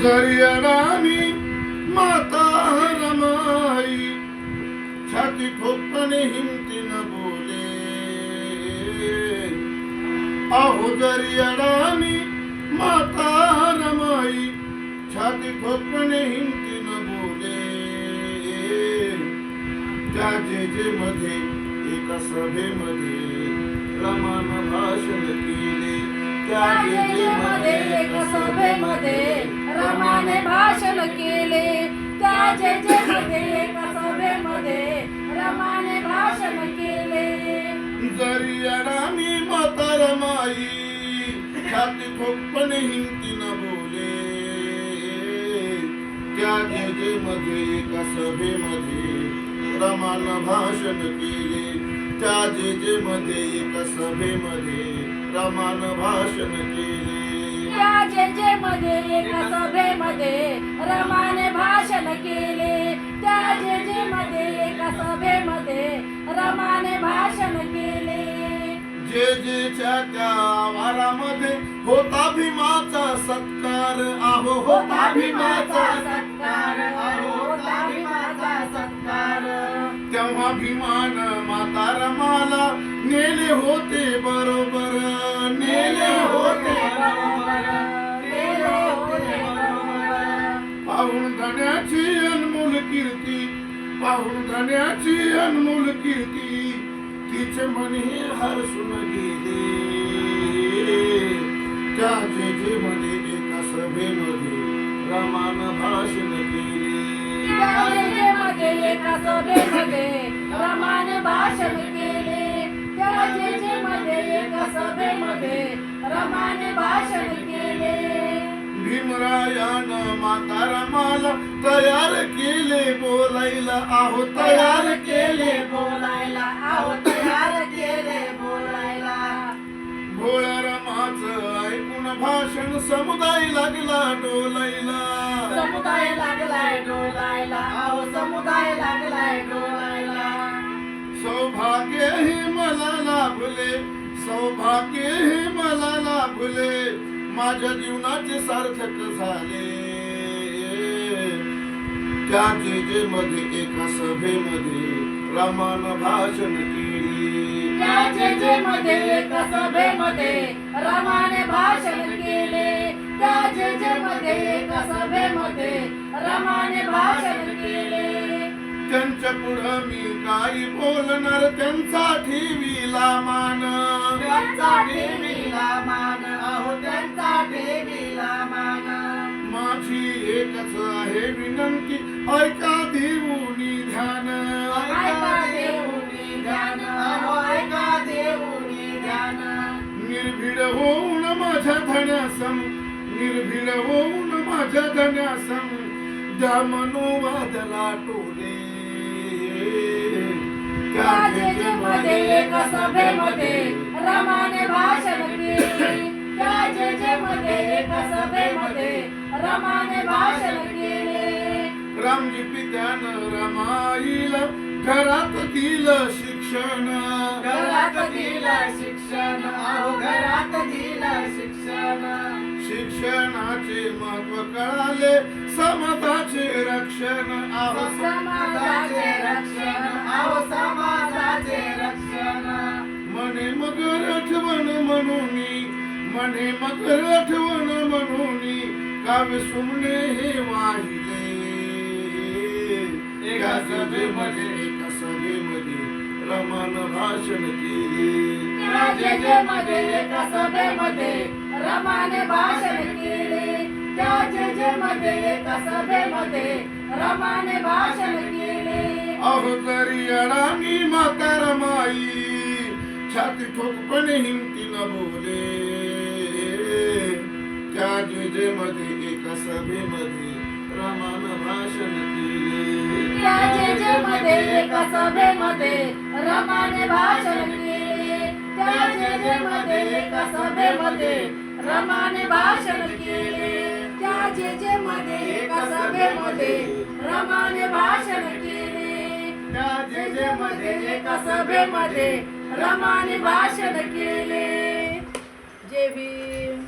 जरी अडाणी माता रमाई छाती ठोकपणे हिमतीनं बोले. अहो जरी अडाणी माता रमाई छाती ठोकपणे हिमतीनं बोले. त्या जे मध्ये एका सभेमध्ये रमानं भाषण केले. त्या जे मध्ये एका सभेमध्ये रमाने भाषण केले. त्या जे मध्ये एका सभेमध्ये रमाने भाषण केले. जरी अडाणी माता रमाई छाती ठोकपणे हिमतीनं बोले. त्या जे मध्ये एका सभेमध्ये रमानं भाषण केले. त्या जे मध्ये एका सभेमध्ये रमानं भाषण केले. त्या जे मध्ये एका सभेमध्ये रमाने भाषण केले. त्या जे मध्ये एका सभेमध्ये रमाने भाषण केले. जेच्या त्या वारामध्ये होता भीमाचा सत्कार. आहो होता भीमाचा सत्कार. होता भीमाचा सत्कार. तेव्हा भीमान माता रमाला नेले होते बरोबर. नेले होते बरोबर. नेले होते बरोबर. पाहून धन्याची अनमोल कीर्ती. पाहून धन्याची अनमोल कीर्ती तिचे मनी हरसून गेले. त्या जे मध्ये एका सभेमध्ये रमानं भाषण केले. त्या जे मध्ये एका सभेमध्ये रमाने भाषण केले. त्या जे मध्ये एका सभेमध्ये रमाने भाषण केले. भीमरायानं माता रमाला तयार केले बोलायला. आहो तयार केले बोलायला. आहो तयार केले बोलायला. भोळ्या रमाचं ऐकून भाषण समुदाय लागला डोलायला. समुदाय लागलाय डोलायला. आहो समुदाय लागलाय डोलायला. सौभाग्य हे मला लाभले. सौभाग्य हे मला लाभले. माझ्या जीवनाचे सार्थक झाले. त्या जे मध्ये एका सभेमध्ये रमानं भाषण केले. त्या जे मध्ये एका सभेमध्ये रमाने भाषण केले. त्या जे मध्ये एका सभेमध्ये रमाने भाषण केले. त्यांच्या पुढं मी काही बोलणार त्यांचा ठेवीला मान. त्यांचा ठेवीला मान. अहो त्यांचा ठेवीला मान. माझी एकच आहे विनंती ऐका देऊनी ध्यान. ऐका देऊनी ध्यान. अहो ऐका देऊनी ध्यान. निर्भीड होऊन माझ्या धन्यासम. निर्भीड होऊन माझ्या धन्यासम द्या मनोवादला टोले. त्या जे मध्ये एका सभेमध्ये रमाने भाषण केले. त्या जे मध्ये एका सभेमध्ये रमाने भाषण केले. रामजी पित्यानं रमाईला घरात दिलं शिक्षण. घरात दिलं शिक्षण. अहो घरात दिलं शिक्षण. शिक्षणाचे महत्व कळाले समाजाचे रक्षण. आहो समाजाचे रक्षण. अहो समाजाचे रक्षण. मने मगर आठवण म्हणून. मने मगर आठवण म्हणून काव्य सुमने हे वाहिले. एका सभेमध्ये एका सभेमध्ये रमानं भाषण केले. त्या जे मध्ये एका सभेमध्ये रमाने भाषण केले. त्या जे मध्ये एका सभेमध्ये रमाने भाषण केले. अहो जरी अडाणी माता रमाई छाती ठोकपणे हिमतीनं बोले. त्या जे मध्ये एका सभेमध्ये रमानं भाषण केले. त्या जे मध्ये एका सभेमध्ये रमाने भाषण केले. त्या जे मध्ये एका सभेमध्ये रमाने भाषण केले. त्या जे मध्ये एका सभेमध्ये रमाने भाषण केले. त्या जे मध्ये एका सभेमध्ये रमाने भाषण केले. जय भीम.